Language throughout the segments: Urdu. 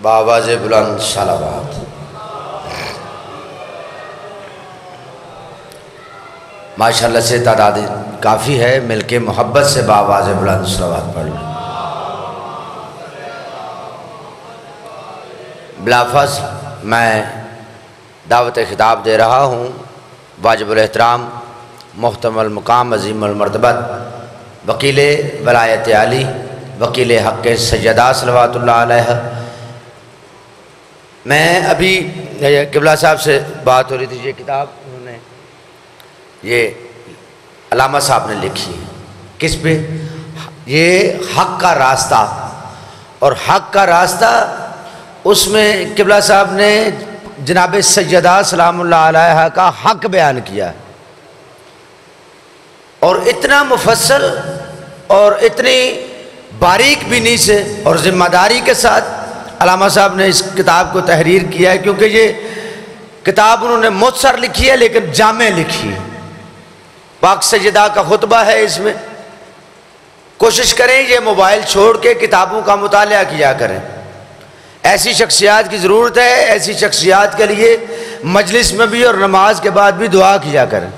بآواز بلند صلوات۔ ماشاءاللہ سے تعداد کافی ہے، مل کے محبت سے بآواز بلند صلوات پڑھ لیں۔ بلافاصل میں دعوت خطاب دے رہا ہوں واجب الاحترام محترم المقام عظیم المرتبت وکیل ولایت عالی وکیل حق سیدہ صلوات اللہ علیہ۔ میں ابھی قبلہ صاحب سے بات ہو رہی تھی، یہ کتاب انہوں نے یہ علامہ صاحب نے لکھی ہے، کس پہ؟ یہ حق کا راستہ، اور حق کا راستہ اس میں قبلہ صاحب نے جناب سیدہ سلام اللہ علیہ کا حق بیان کیا ہے، اور اتنا مفصل اور اتنی باریک بینی سے اور ذمہ داری کے ساتھ علامہ صاحب نے اس کتاب کو تحریر کیا ہے، کیونکہ یہ کتاب انہوں نے مختصر لکھی ہے لیکن جامع لکھی ہے۔ پاک سیدہ کا خطبہ ہے اس میں۔ کوشش کریں یہ موبائل چھوڑ کے کتابوں کا مطالعہ کیا کریں، ایسی شخصیات کی ضرورت ہے، ایسی شخصیات کے لیے مجلس میں بھی اور نماز کے بعد بھی دعا کیا کریں،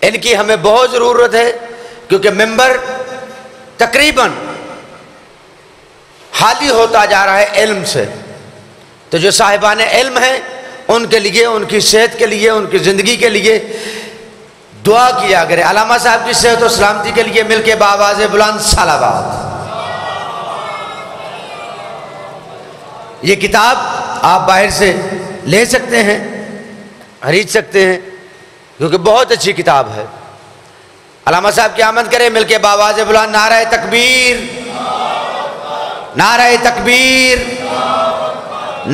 ان کی ہمیں بہت ضرورت ہے، کیونکہ ممبر تقریباً خالی ہوتا جا رہا ہے علم سے۔ تو جو صاحبان علم ہیں ان کے لیے، ان کی صحت کے لیے، ان کی زندگی کے لیے دعا کیا کریں۔ علامہ صاحب کی صحت و سلامتی کے لیے مل کے بآواز بلند صلوات۔ یہ کتاب آپ باہر سے لے سکتے ہیں، خرید سکتے ہیں، کیونکہ بہت اچھی کتاب ہے۔ علامہ صاحب کی آمد کریں مل کے بآواز بلند نعرہ تکبیر، نعرہ تکبیر،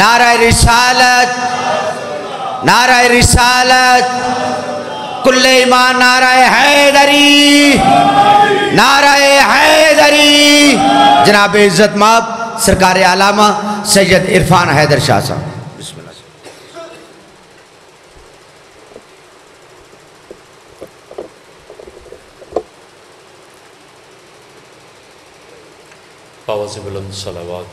نعرہ رسالت، نعرہ رسالت، کل ایمان، نعرہ حیدری، نعرہ حیدری۔ جناب عزت مآب سرکار علامہ سید عرفان حیدر شاہ صاحب، بسم اللہ۔ بآواز بلند صلوات۔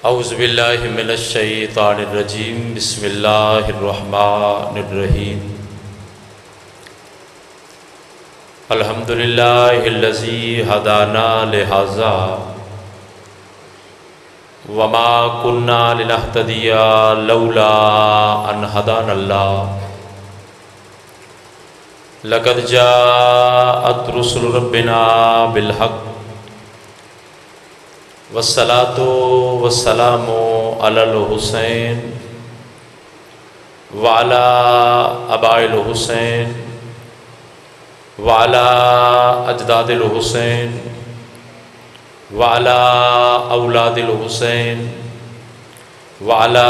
اعوذ باللہ من الشیطان الرجیم، بسم اللہ الرحمن الرحیم۔ الحمدللہ الذی ہدانا لہذا وما کننا لنہتدی لولا ان ہدانا اللہ، لقد جاءت رسل ربنا بالحق والصلاة والسلام علی الحسین وعلی آباء الحسین وعلی اجداد الحسین وعلی اولاد الحسین وعلی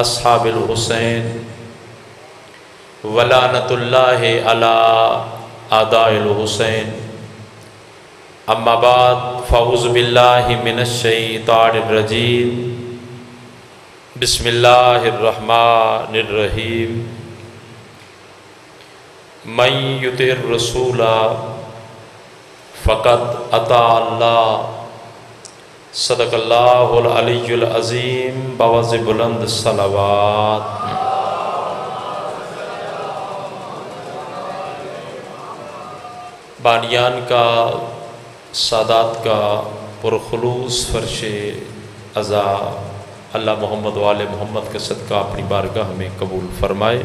اصحاب الحسین ولعنۃ اللہ علی اعداء الحسین۔ اما بعد فاعوذ باللہ من الشیطان الرجیم، بسم اللہ الرحمن الرحیم۔ من یطع الرسول فقد اطاع اللہ، صدق اللہ العلی العظیم۔ بآواز بلند صلوات۔ بانیان کا، سادات کا پرخلوص فرش عزا اللہ محمد وآل محمد کے صدقہ اپنی بارگاہ میں قبول فرمائے۔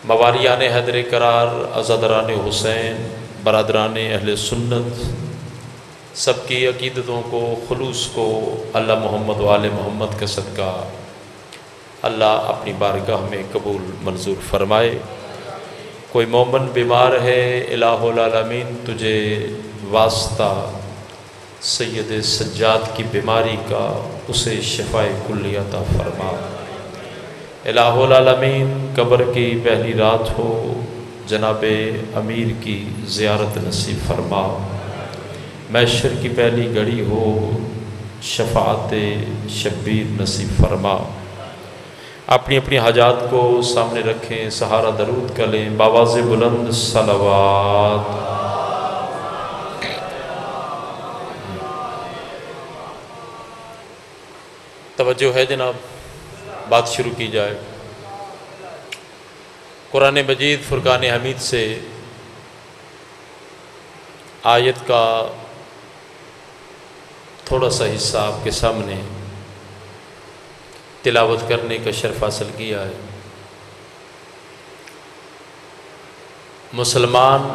موالیان حیدر قرار، عزادران حسین، برادران اہل سنت، سب کی عقیدتوں کو، خلوص کو اللہ محمد وآل محمد کے صدقہ اللہ اپنی بارگاہ میں قبول منظور فرمائے۔ کوئی مومن بیمار ہے، الہ العالمین تجھے واسطہ سید سجاد کی بیماری کا، اسے شفائے کلی عطا فرما۔ الہ العالمین قبر کی پہلی رات ہو، جناب امیر کی زیارت نصیب فرما۔ محشر کی پہلی گھڑی ہو، شفاعت شبیر نصیب فرما۔ اپنی اپنی حاجات کو سامنے رکھیں، سہارا درود کا لیں، باواز بلند صلوات۔ توجہ ہے جناب، بات شروع کی جائے۔ قرآن مجید فرقان حمید سے آیت کا تھوڑا سا حصہ آپ کے سامنے تلاوت کرنے کا شرف حاصل کیا ہے۔ مسلمان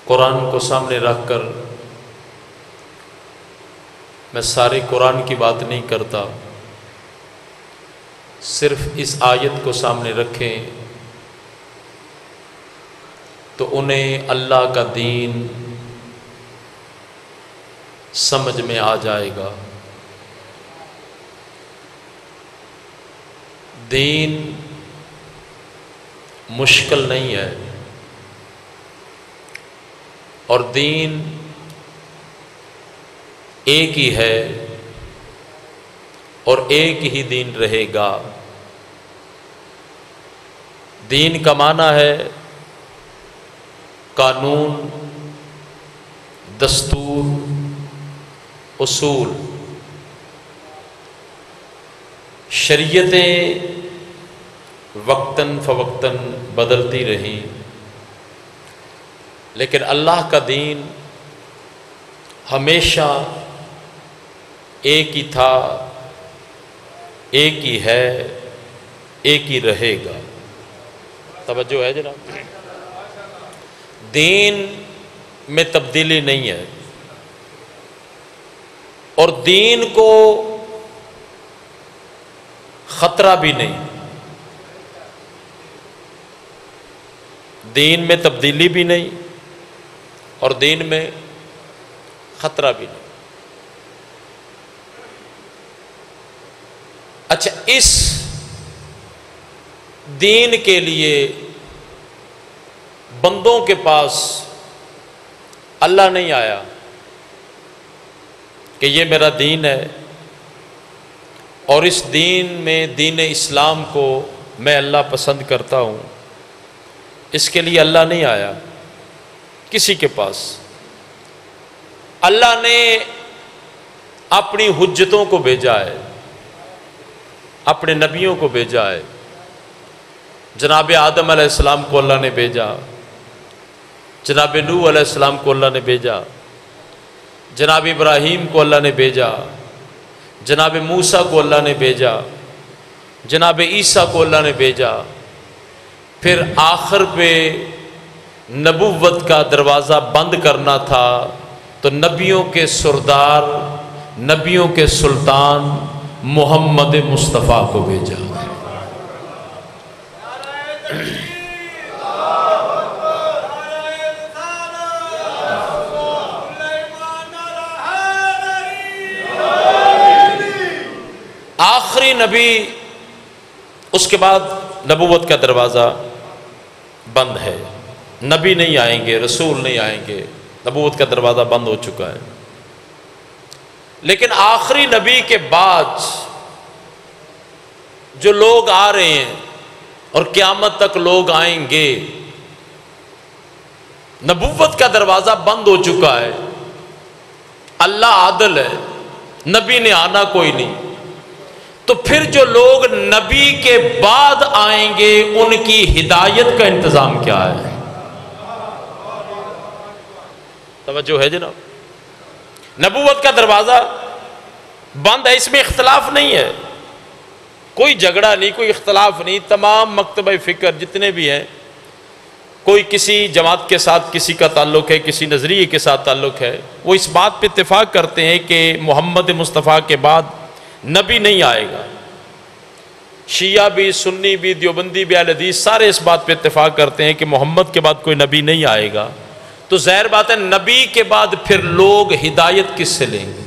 قرآن کو سامنے رکھ کر، میں سارے قرآن کی بات نہیں کرتا، صرف اس آیت کو سامنے رکھیں تو انہیں اللہ کا دین سمجھ میں آ جائے گا۔ دین مشکل نہیں ہے، اور دین ایک ہی ہے اور ایک ہی دین رہے گا۔ دین کا معنی ہے قانون، دستور، اصول۔ شریعتیں وقتاً فوقتاً بدلتی رہیں، لیکن اللہ کا دین ہمیشہ ایک ہی تھا، ایک ہی ہے، ایک ہی رہے گا۔ توجہ ہے جناب، دین میں تبدیلی نہیں ہے، اور دین کو خطرہ بھی نہیں۔ دین میں تبدیلی بھی نہیں اور دین میں خطرہ بھی نہیں۔ اچھا، اس دین کے لیے بندوں کے پاس اللہ نہیں آیا کہ یہ میرا دین ہے اور اس دین میں دین اسلام کو میں اللہ پسند کرتا ہوں۔ اس کے لیے اللہ نہیں آیا کسی کے پاس۔ اللہ نے اپنی حجتوں کو بھیجا ہے، اپنے نبیوں کو بھیجا ہے۔ جناب آدم علیہ السلام کو اللہ نے بھیجا، جناب نوح علیہ السلام کو اللہ نے بھیجا، جناب ابراہیم کو اللہ نے بھیجا، جناب موسیٰ کو اللہ نے بھیجا، جناب عیسیٰ کو اللہ نے بھیجا۔ پھر آخر پہ نبوت کا دروازہ بند کرنا تھا تو نبیوں کے سردار، نبیوں کے سلطان محمد مصطفیٰ کو بھیجا۔ آخری نبی، اس کے بعد نبوت کا دروازہ بند ہے، نبی نہیں آئیں گے، رسول نہیں آئیں گے، نبوت کا دروازہ بند ہو چکا ہے۔ لیکن آخری نبی کے بعد جو لوگ آ رہے ہیں اور قیامت تک لوگ آئیں گے، نبوت کا دروازہ بند ہو چکا ہے۔ اللہ عادل ہے، نبی نے آنا کوئی نہیں، تو پھر جو لوگ نبی کے بعد آئیں گے ان کی ہدایت کا انتظام کیا ہے؟ توجہ ہے جناب، نبوت کا دروازہ بند ہے، اس میں اختلاف نہیں ہے، کوئی جھگڑا نہیں، کوئی اختلاف نہیں۔ تمام مکتبہ فکر جتنے بھی ہیں، کوئی کسی جماعت کے ساتھ کسی کا تعلق ہے، کسی نظریے کے ساتھ تعلق ہے، وہ اس بات پہ اتفاق کرتے ہیں کہ محمد مصطفیٰ کے بعد نبی نہیں آئے گا۔ شیعہ بھی، سنی بھی، دیوبندی بھی، اہل حدیث سارے اس بات پہ اتفاق کرتے ہیں کہ محمد کے بعد کوئی نبی نہیں آئے گا۔ تو ظاہر بات ہے نبی کے بعد پھر لوگ ہدایت کس سے لیں گے؟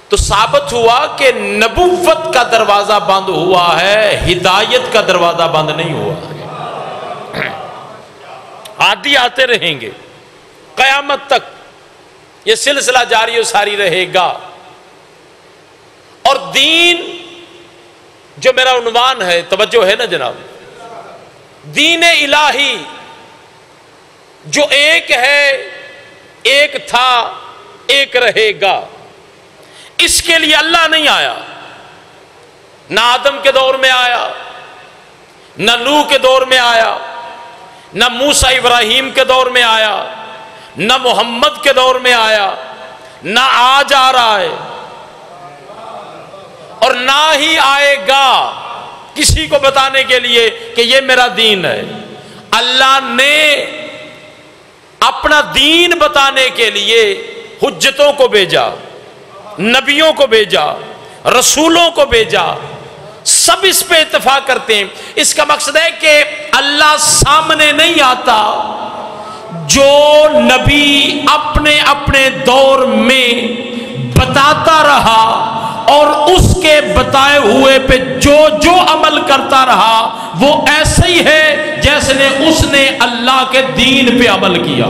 تو ثابت ہوا کہ نبوت کا دروازہ بند ہوا ہے، ہدایت کا دروازہ بند نہیں ہوا۔ عادی آتے رہیں گے قیامت تک، یہ سلسلہ جاری و ساری رہے گا. اور دین جو میرا عنوان ہے، توجہ ہے نا جناب، دین الہی جو ایک ہے، ایک تھا، ایک رہے گا. اس کے لیے اللہ نہیں آیا، نہ آدم کے دور میں آیا، نہ نوح کے دور میں آیا، نہ موسیٰ ابراہیم کے دور میں آیا، نہ محمد کے دور میں آیا، نہ آج آ رہا ہے اور نہ ہی آئے گا کسی کو بتانے کے لیے کہ یہ میرا دین ہے. اللہ نے اپنا دین بتانے کے لیے حجتوں کو بھیجا، نبیوں کو بھیجا، رسولوں کو بھیجا. سب اس پہ اتفاق کرتے ہیں. اس کا مقصد ہے کہ اللہ سامنے نہیں آتا. جو نبی اپنے اپنے دور میں بتاتا رہا اور اس کے بتائے ہوئے پہ جو جو عمل کرتا رہا وہ ایسے ہی ہے جیسے اس نے اللہ کے دین پہ عمل کیا.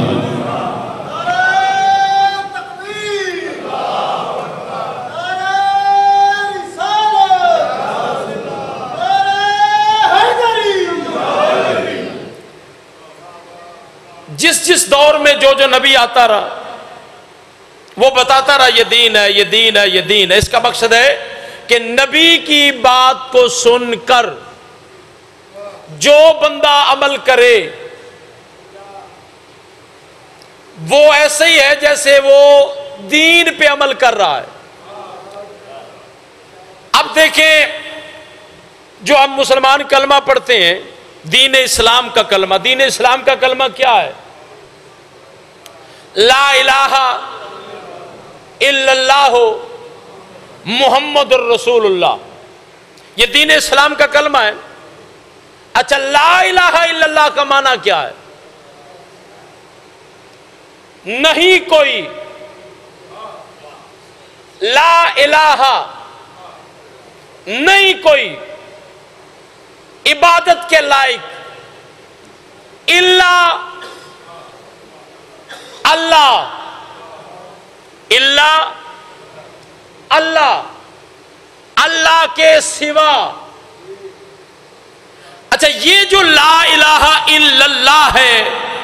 جس دور میں جو نبی آتا رہا وہ بتاتا رہا یہ دین ہے، یہ دین ہے، یہ دین ہے. اس کا مقصد ہے کہ نبی کی بات کو سن کر جو بندہ عمل کرے وہ ایسے ہی ہے جیسے وہ دین پہ عمل کر رہا ہے. اب دیکھیں، جو ہم مسلمان کلمہ پڑھتے ہیں، دین اسلام کا کلمہ، دین اسلام کا کلمہ کیا ہے؟ لا الہ الا اللہ محمد الرسول اللہ. یہ دین اسلام کا کلمہ ہے. اچھا، لا الہ الا اللہ کا معنی کیا ہے؟ نہیں کوئی لا الہ، نہیں کوئی عبادت کے لائق الا اللہ، الا اللہ، اللہ کے سوا. اچھا، یہ جو لا الہ الا اللہ ہے،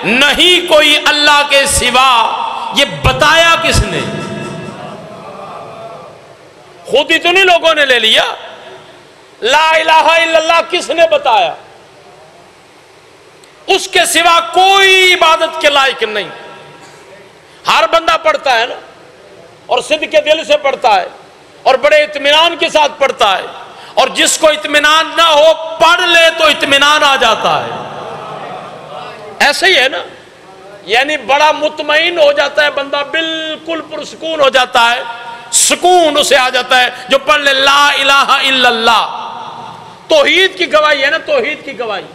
نہیں کوئی اللہ کے سوا، یہ بتایا کس نے؟ خود ہی تو نہیں لوگوں نے لے لیا. لا الہ الا اللہ کس نے بتایا؟ اس کے سوا کوئی عبادت کے لائق نہیں. ہر بندہ پڑھتا ہے نا، اور صدق کے دل سے پڑھتا ہے اور بڑے اطمینان کے ساتھ پڑھتا ہے. اور جس کو اطمینان نہ ہو پڑھ لے تو اطمینان آ جاتا ہے. ایسے ہی ہے نا، یعنی بڑا مطمئن ہو جاتا ہے بندہ، بالکل پرسکون ہو جاتا ہے، سکون اسے آ جاتا ہے جو پڑھ لے لا الہ الا اللہ. توحید کی گواہی ہے نا، توحید کی گواہی.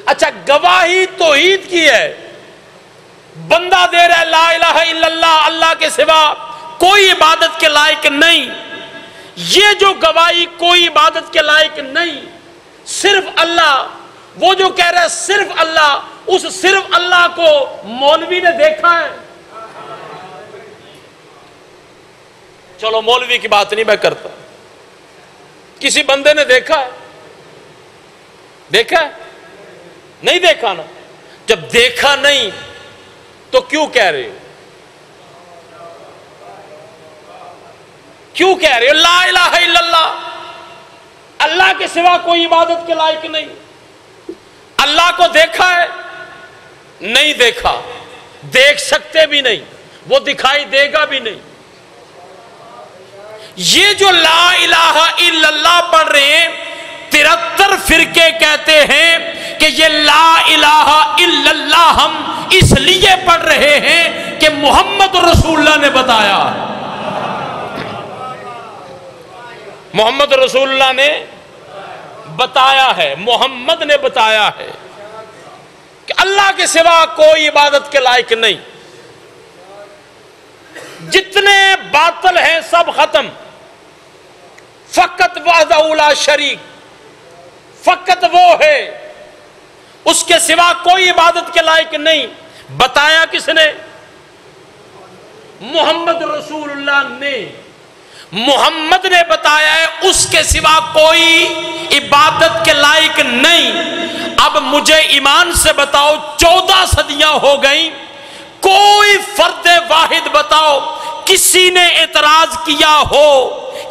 اچھا، گواہی توحید کی ہے، بندہ دے رہا ہے لا الہ الا اللہ، اللہ کے سوا کوئی عبادت کے لائق نہیں. یہ جو گواہی کوئی عبادت کے لائق نہیں، صرف اللہ، وہ جو کہہ رہا ہے صرف اللہ، اس صرف اللہ کو مولوی نے دیکھا ہے؟ چلو مولوی کی بات نہیں میں کرتا، کسی بندے نے دیکھا ہے؟ دیکھا ہے؟ نہیں دیکھا نا. جب دیکھا نہیں تو کیوں کہہ رہے ہو؟ کیوں کہہ رہے ہو لا الہ الا اللہ؟ اللہ کے سوا کوئی عبادت کے لائق نہیں. اللہ کو دیکھا ہے؟ نہیں دیکھا، دیکھ سکتے بھی نہیں، وہ دکھائی دے گا بھی نہیں. یہ جو لا الہ الا اللہ پڑھ رہے ہیں، 73 فرقے کہتے ہیں کہ یہ لا الہ الا اللہ ہم اس لیے پڑھ رہے ہیں کہ محمد رسول اللہ نے بتایا. محمد رسول اللہ نے بتایا ہے، محمد نے بتایا ہے کہ اللہ کے سوا کوئی عبادت کے لائق نہیں. جتنے باطل ہیں سب ختم. فقط وحدہ لا شریک، فقط وہ ہے، اس کے سوا کوئی عبادت کے لائق نہیں. بتایا کس نے؟ محمد رسول اللہ نے، محمد نے بتایا ہے، اس کے سوا کوئی عبادت کے لائق نہیں۔ اب مجھے ایمان سے بتاؤ، 14 صدیاں ہو گئیں، کوئی فرد واحد بتاؤ کسی نے اعتراض کیا ہو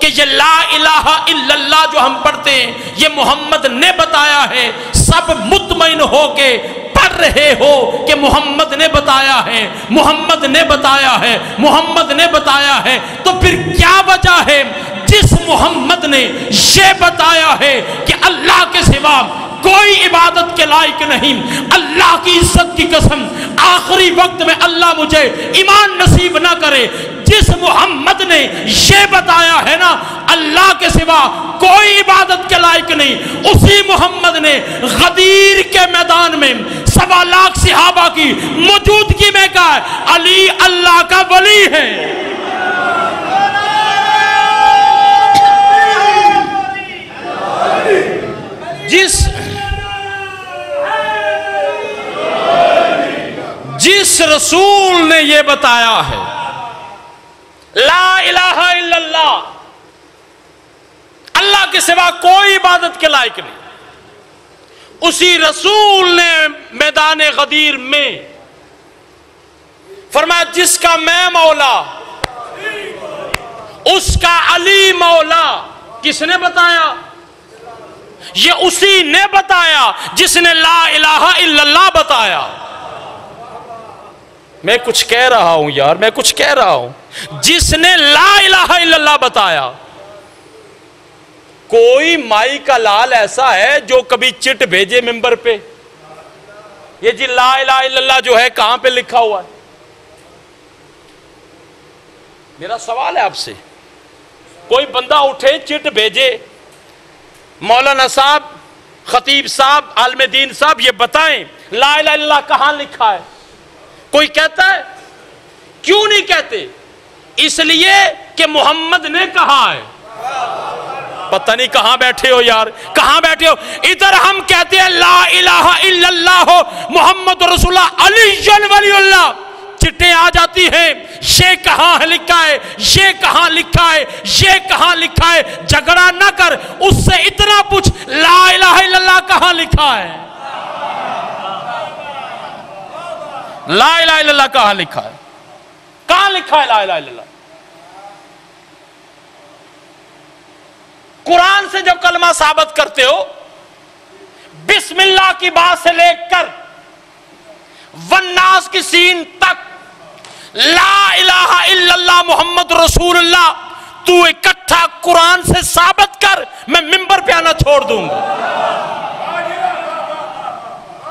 کہ یہ لا الہ الا اللہ جو ہم پڑھتے ہیں یہ محمد نے بتایا ہے؟ سب مطمئن ہو کے پڑھ رہے ہو کہ محمد نے بتایا ہے، محمد نے بتایا ہے، محمد نے بتایا ہے۔ تو پھر کیا وجہ ہے جس محمد نے یہ بتایا ہے کہ اللہ کے سوا کوئی عبادت کے لائق نہیں؟ اللہ کی عزت کی قسم، آخری وقت میں اللہ مجھے ایمان نصیب نہ کرے، جس محمد نے یہ بتایا ہے نا اللہ کے سوا کوئی عبادت کے لائق نہیں، اسی محمد نے غدیر کے میدان میں 1.25 لاکھ صحابہ کی موجودگی میں کہا علی اللہ کا ولی ہے۔ جس رسول نے یہ بتایا ہے لا الہ الا اللہ، اللہ کے سوا کوئی عبادت کے لائق نہیں، اسی رسول نے میدان غدیر میں فرمایا جس کا میں مولا اس کا علی مولا۔ کس نے بتایا؟ یہ اسی نے بتایا جس نے لا الہ الا اللہ بتایا۔ میں کچھ کہہ رہا ہوں یار، میں کچھ کہہ رہا ہوں۔ جس نے لا الہ الا اللہ بتایا۔ کوئی مائی کا لال ایسا ہے جو کبھی چٹ بھیجے ممبر پہ یہ جی لا الہ الا اللہ جو ہے کہاں پہ لکھا ہوا ہے؟ میرا سوال ہے آپ سے، کوئی بندہ اٹھے چٹ بھیجے مولانا صاحب، خطیب صاحب، عالم دین صاحب یہ بتائیں لا الہ الا اللہ کہاں لکھا ہے؟ کوئی کہتا ہے؟ کیوں نہیں کہتے؟ اس لیے کہ محمد نے کہا ہے۔ پتہ نہیں کہاں بیٹھے ہو یار، کہاں بیٹھے ہو؟ ادھر ہم کہتے ہیں لا الہ الا اللہ محمد رسول اللہ علی ولی اللہ، چٹیں آ جاتی ہیں یہ کہاں لکھا ہے، یہ کہاں لکھا ہے، یہ کہاں لکھا ہے۔ جھگڑا نہ کر، اس سے اتنا پوچھ لا الہ الا اللہ کہاں لکھا ہے؟ لا الہ الا اللہ کہاں لکھا ہے؟ کہاں لکھا ہے لا الہ الا اللہ؟ قرآن سے جو کلمہ ثابت کرتے ہو، بسم اللہ کی بات سے لے کر والناس کی سین تک لا الہ الا اللہ محمد رسول اللہ، تو اکٹھا قرآن سے ثابت کر، میں ممبر پہ آنا چھوڑ دوں گا۔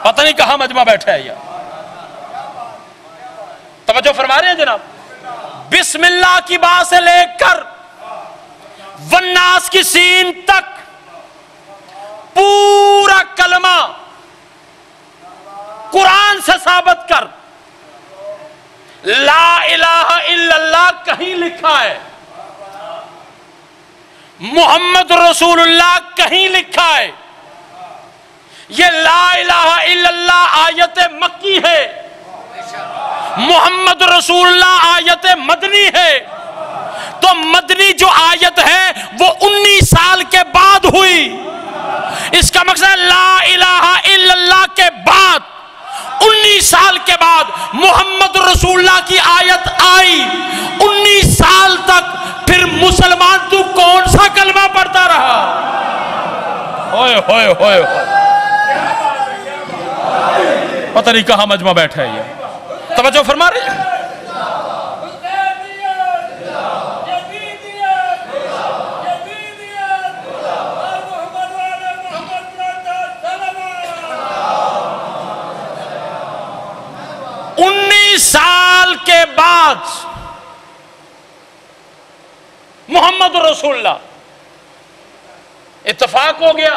پتہ نہیں کہاں مجمع بیٹھا ہے یار، توجہ فرما رہے ہیں جناب؟ بسم اللہ کی بات سے لے کر والناس کی سین تک پورا کلمہ قرآن سے ثابت کر۔ لا الہ الا اللہ کہیں لکھا ہے، محمد رسول اللہ کہیں لکھا ہے۔ یہ لا الہ الا اللہ آیت مکی ہے، محمد رسول اللہ آیت مدنی ہے۔ تو مدنی جو آیت ہے وہ 19 سال کے بعد ہوئی، اس کا مقصد لا الہ الا اللہ کے بعد 19 سال کے بعد محمد رسول اللہ کی آیت آئی۔ 19 سال تک پھر مسلمان تو کون سا کلمہ پڑھتا رہا؟ ہوئے ہوئے ہوئے پتہ نہیں کہاں مجمع بیٹھا ہے یہ، توجہ فرما رہے ہیں؟ سال کے بعد محمد رسول اللہ، اتفاق ہو گیا،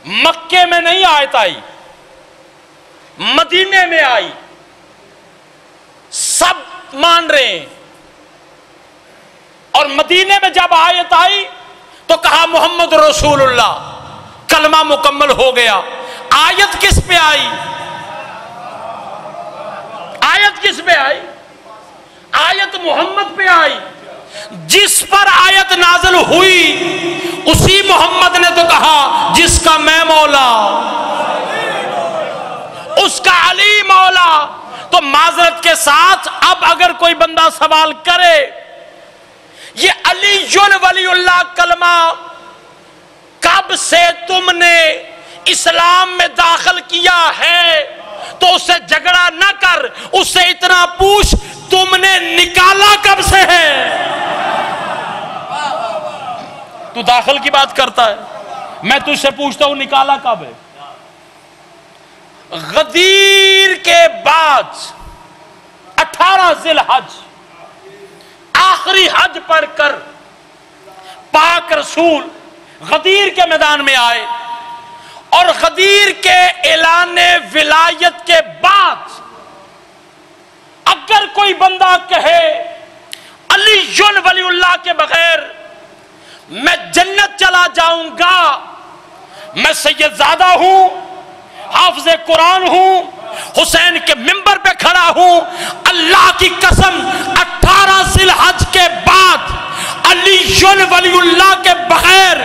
مکے میں نہیں آیت آئی، مدینے میں آئی، سب مان رہے ہیں۔ اور مدینے میں جب آیت آئی تو کہا محمد رسول اللہ، کلمہ مکمل ہو گیا۔ آیت کس پہ آئی؟ آیت کس پہ آئی؟ آیت محمد پہ آئی، جس پر آیت نازل ہوئی اسی محمد نے تو کہا جس کا میں مولا، اس کا علی مولا۔ تو معذرت کے ساتھ اب اگر کوئی بندہ سوال کرے یہ علی ولی اللہ کلمہ کب سے تم نے اسلام میں داخل کیا ہے، تو اس سے جھگڑا نہ کر، اس سے اتنا پوچھ تم نے نکالا کب سے ہے۔ تو داخل کی بات کرتا ہے، میں تجھ سے پوچھتا ہوں نکالا کب ہے؟ غدیر کے بعد 18 ذی الحج آخری حج پڑھ کر پاک رسول غدیر کے میدان میں آئے، اور غدیر کے اعلان ولایت کے بعد اگر کوئی بندہ کہے علی ولی اللہ کے بغیر میں جنت چلا جاؤں گا، میں سید زادہ ہوں، حافظ قرآن ہوں، حسین کے منبر پہ کھڑا ہوں، اللہ کی قسم 18 ذی الحج کے بعد علی ولی اللہ کے بغیر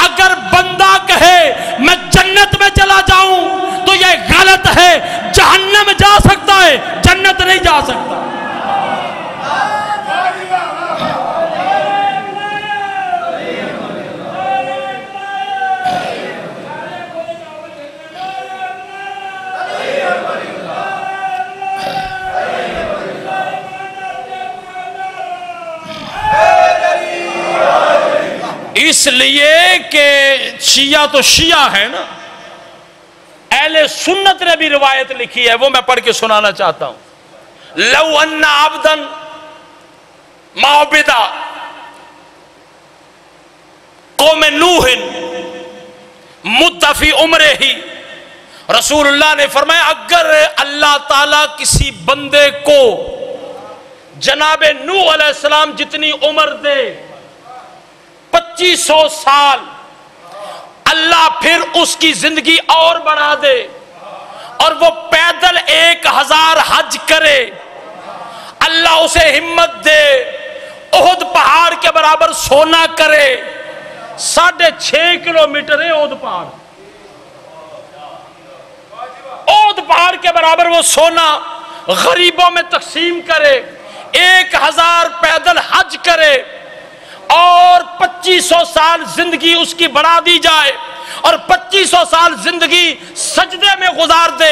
اگر بندہ کہے میں جنت میں چلا جاؤں تو یہ غلط ہے۔ جہنم جا سکتا ہے، جنت نہیں جا سکتا۔ اس لیے کہ شیعہ تو شیعہ ہے نا، اہل سنت نے بھی روایت لکھی ہے، وہ میں پڑھ کے سنانا چاہتا ہوں۔ لو ان عبدا معبدا قوم نوح مد فی عمرہ ہی، رسول اللہ نے فرمایا اگر اللہ تعالیٰ کسی بندے کو جناب نوح علیہ السلام جتنی عمر دے 2500 سال، اللہ پھر اس کی زندگی اور بڑھا دے اور وہ پیدل 1000 حج کرے، اللہ اسے ہمت دے احد پہاڑ کے برابر سونا کرے، 6.5 کلومیٹر ہے احد پہاڑ، احد پہاڑ کے برابر وہ سونا غریبوں میں تقسیم کرے، 1000 پیدل حج کرے اور 2500 سال زندگی اس کی بڑھا دی جائے اور 2500 سال زندگی سجدے میں گزار دے،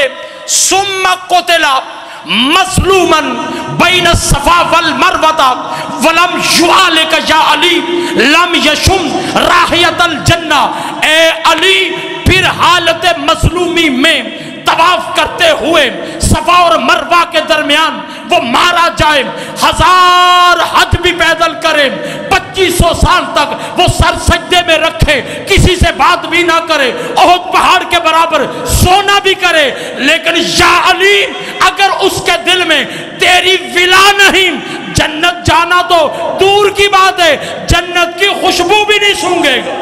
ثم قتل مظلوما بین الصفا والمروہ ولم یعالک یا علی لم یشم راحیت الجنہ، اے علی پھر حالت مظلومی میں طواف کرتے ہوئے صفا اور مروہ کے درمیان وہ مارا جائے، 1000 حج بھی پیدل کرے، 2500 سال تک وہ سر سجدے میں رکھے، کسی سے بات بھی نہ کرے، احد پہاڑ کے برابر سونا بھی کرے، لیکن یا علی اگر اس کے دل میں تیری ولا نہیں، جنت جانا تو دور کی بات ہے، جنت کی خوشبو بھی نہیں سونگے گا۔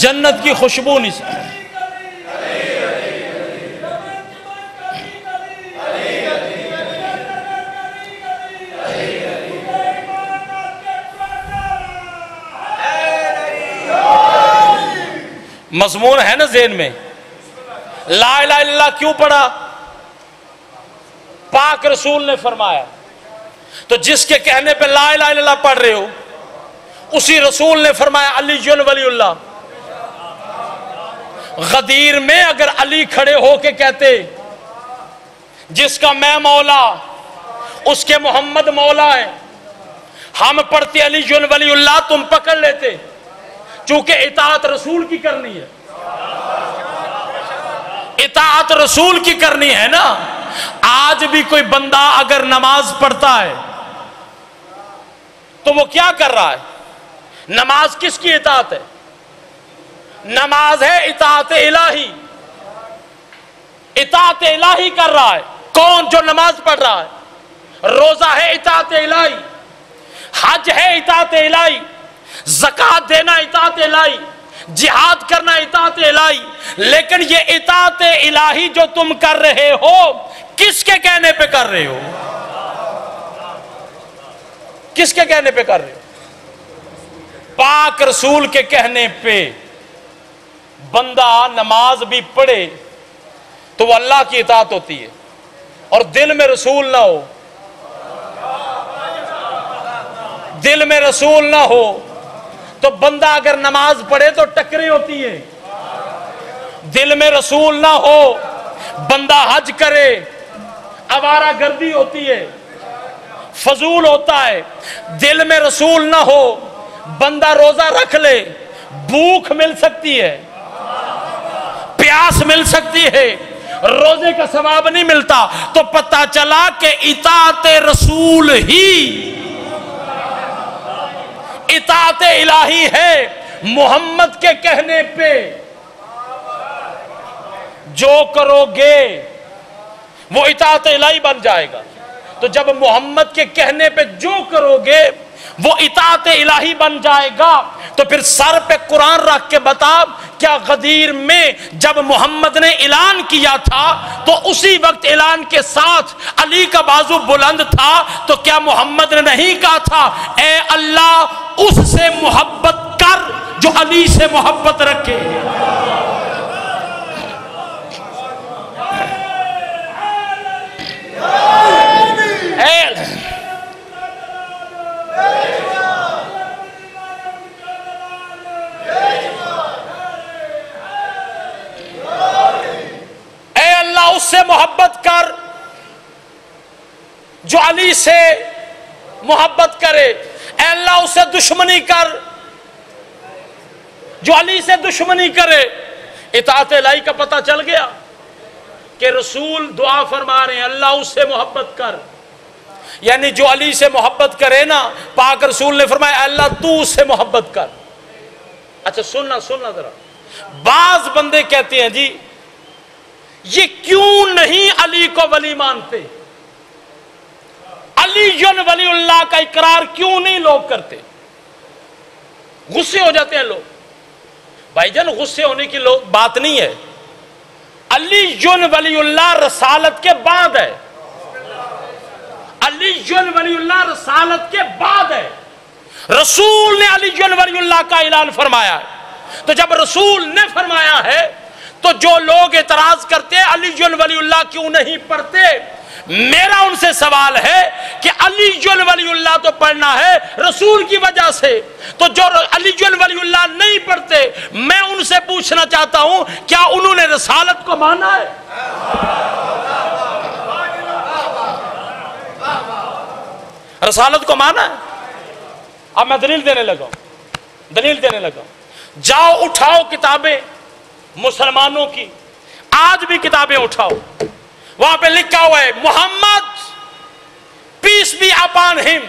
جنت کی خوشبو نہیں سونگے گا۔ مضمون ہے نا ذہن میں، لا الہ الا اللہ کیوں پڑھا؟ پاک رسول نے فرمایا، تو جس کے کہنے پہ لا الہ الا اللہ پڑھ رہے ہو اسی رسول نے فرمایا علی ولی اللہ۔ غدیر میں اگر علی کھڑے ہو کے کہتے جس کا میں مولا اس کے محمد مولا ہے، ہم پڑھتے علی ولی اللہ، تم پکڑ لیتے، چونکہ اطاعت رسول کی کرنی ہے، اطاعت رسول کی کرنی ہے نا۔ آج بھی کوئی بندہ اگر نماز پڑھتا ہے تو وہ کیا کر رہا ہے؟ نماز کس کی اطاعت ہے؟ نماز ہے اطاعت الہی، اطاعت الہی کر رہا ہے۔ کون؟ جو نماز پڑھ رہا ہے۔ روزہ ہے اطاعت الہی، حج ہے اطاعت الہی، زکوٰۃ دینا اطاعت الہی، جہاد کرنا اطاعت الہی، لیکن یہ اطاعت الہی جو تم کر رہے ہو کس کے کہنے پہ کر رہے ہو؟ کس کے کہنے پہ کر رہے ہو؟ پاک رسول کے کہنے پہ۔ بندہ نماز بھی پڑھے تو وہ اللہ کی اطاعت ہوتی ہے، اور دل میں رسول نہ ہو، دل میں رسول نہ ہو تو بندہ اگر نماز پڑھے تو ٹکریں ہوتی ہیں۔ دل میں رسول نہ ہو، بندہ حج کرے آوارہ گردی ہوتی ہے، فضول ہوتا ہے۔ دل میں رسول نہ ہو، بندہ روزہ رکھ لے، بھوک مل سکتی ہے، پیاس مل سکتی ہے، روزے کا ثواب نہیں ملتا۔ تو پتہ چلا کہ اطاعت رسول ہی اطاعت الہی ہے۔ محمد کے کہنے پہ جو کرو گے وہ اطاعت الہی بن جائے گا۔ تو جب محمد کے کہنے پہ جو کرو گے وہ اطاعت الہی بن جائے گا، تو پھر سر پہ قرآن رکھ کے بتا، کیا غدیر میں جب محمد نے اعلان کیا تھا تو اسی وقت اعلان کے ساتھ علی کا بازو بلند تھا، تو کیا محمد نے نہیں کہا تھا اے اللہ اس سے محبت کر جو علی سے محبت رکھے؟ اے اللہ اس سے محبت کر جو علی سے محبت کرے، اے اللہ اس سے دشمنی کر جو علی سے دشمنی کرے۔ اطاعت الہی کا پتہ چل گیا کہ رسول دعا فرما رہے ہیں اللہ اس سے محبت کر، یعنی جو علی سے محبت کرے نا، پاک رسول نے فرمایا اللہ تو اس سے محبت کر۔ اچھا سننا ذرا، بعض بندے کہتے ہیں جی یہ کیوں نہیں علی کو ولی مانتے، علی ولی اللہ کا اقرار کیوں نہیں لوگ کرتے؟ غصے ہو جاتے ہیں لوگ۔ بھائی جان غصے ہونے کی بات نہیں ہے، علی ولی اللہ رسالت کے بعد ہے، علی ولی اللہ رسالت کے بعد ہے۔ رسول نے علی ولی اللہ کا اعلان فرمایا ہے، تو جب رسول نے فرمایا ہے تو جو لوگ اعتراض کرتے ہیں علی ولی اللہ کیوں نہیں پڑھتے، میرا ان سے سوال ہے کہ علی ولی اللہ تو پڑھنا ہے رسول کی وجہ سے، تو جو علی ولی اللہ نہیں پڑھتے میں ان سے پوچھنا چاہتا ہوں کیا انہوں نے رسالت کو مانا ہے؟ رسالت کو مانا ہے؟ اب میں دلیل دینے لگا ہوں۔ جاؤ اٹھاؤ کتابیں مسلمانوں کی، آج بھی کتابیں اٹھاؤ، وہاں پہ لکھا ہوا ہے Muhammad peace be upon him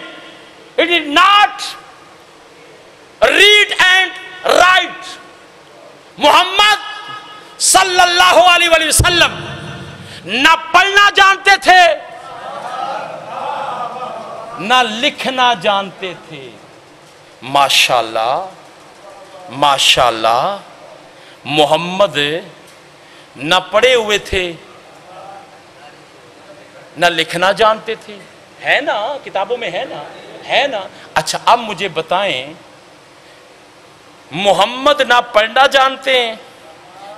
it is not read and write. Muhammad صلی اللہ علیہ وسلم نہ پڑھنا جانتے تھے نہ لکھنا جانتے تھے۔ ماشاءاللہ ماشاءاللہ، محمد نہ پڑھے ہوئے تھے نہ لکھنا جانتے تھے، ہے نا کتابوں میں، ہے نا۔ اچھا اب مجھے بتائیں، محمد نہ پڑھنا جانتے ہیں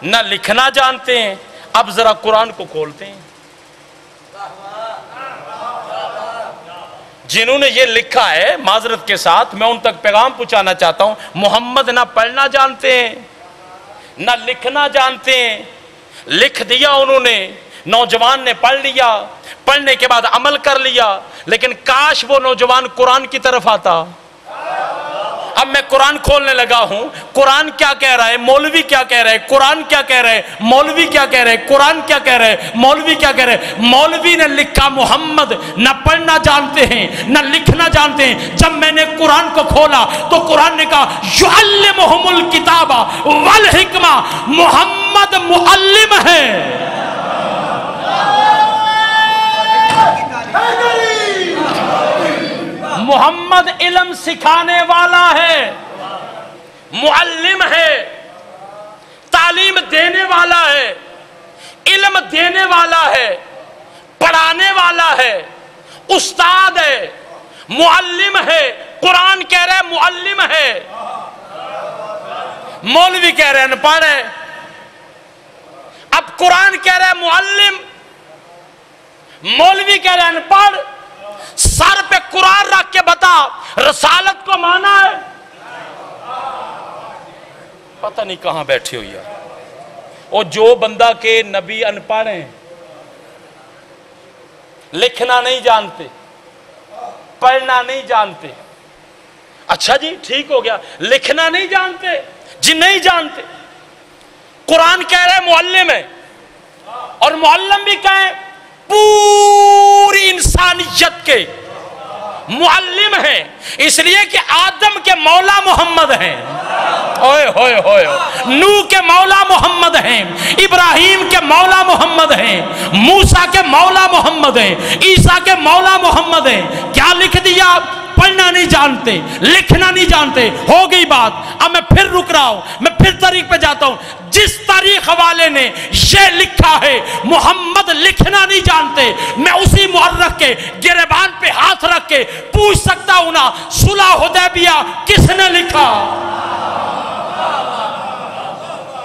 نہ لکھنا جانتے ہیں، اب ذرا قرآن کو کھولتے ہیں، جنہوں نے یہ لکھا ہے معذرت کے ساتھ میں ان تک پیغام پہنچانا چاہتا ہوں، محمد نہ پڑھنا جانتے ہیں نہ لکھنا جانتے ہیں، لکھ دیا انہوں نے، نوجوان نے پڑھ لیا، پڑھنے کے بعد عمل کر لیا، لیکن کاش وہ نوجوان قرآن کی طرف آتا۔ اب میں قرآن کھولنے لگا ہوں، قرآن کیا کہہ رہا ہے، مولوی کیا کہہ رہا ہے، قرآن کیا کہہ رہا ہے، مولوی کیا کہہ رہا ہے، قرآن کیا کہہ رہا ہے، مولوی کیا کہہ رہا ہے۔ مولوی نے لکھا محمد نہ پڑھنا جانتے ہیں نہ لکھنا جانتے ہیں۔ جب میں نے قرآن کو کھولا تو قرآن نے کہا یعلمہم الکتاب والحکمہ، محمد معلم ہے۔ محمد علم سکھانے والا ہے، معلم ہے۔ دینے والا ہے، علم دینے والا ہے، پڑھانے والا ہے، استاد ہے، معلم ہے۔ قرآن کہہ رہا ہے معلم ہے، مولوی کہہ رہے ہیں انپڑھ ہے۔ اب قرآن کہہ رہا ہے معلم، مولوی کہہ رہے ہیں انپڑھ۔ سر پہ قرآن رکھ کے بتا رسالت کو مانا ہے؟ پتہ نہیں کہاں بیٹھے ہو یار۔ اور جو بندہ کے نبی انپڑھ ہیں، لکھنا نہیں جانتے، پڑھنا نہیں جانتے، اچھا جی ٹھیک ہو گیا، لکھنا نہیں جانتے جی، نہیں جانتے، قرآن کہہ رہے معلم ہے، اور معلم بھی کہیں پوری انسانیت کے معلم ہیں، اس لیے کہ آدم کے مولا محمد ہیں، اوئے ہوئے ہوئے، نوح کے مولا محمد ہیں، ابراہیم کے مولا محمد ہیں، موسیٰ کے مولا محمد ہیں، عیسیٰ کے مولا محمد ہیں۔ کیا لکھ دیا؟ پڑھنا نہیں جانتے، لکھنا نہیں جانتے، ہو گئی بات۔ اب میں پھر رک رہا ہوں، میں پھر تاریخ پہ جاتا ہوں۔ جس تاریخ والے نے یہ لکھا ہے محمد لکھنا نہیں جانتے، میں اسی مورخ کے گریبان پہ ہاتھ رکھ کے پوچھ سکتا ہوں نا، صلح حدیبیہ کس نے لکھا؟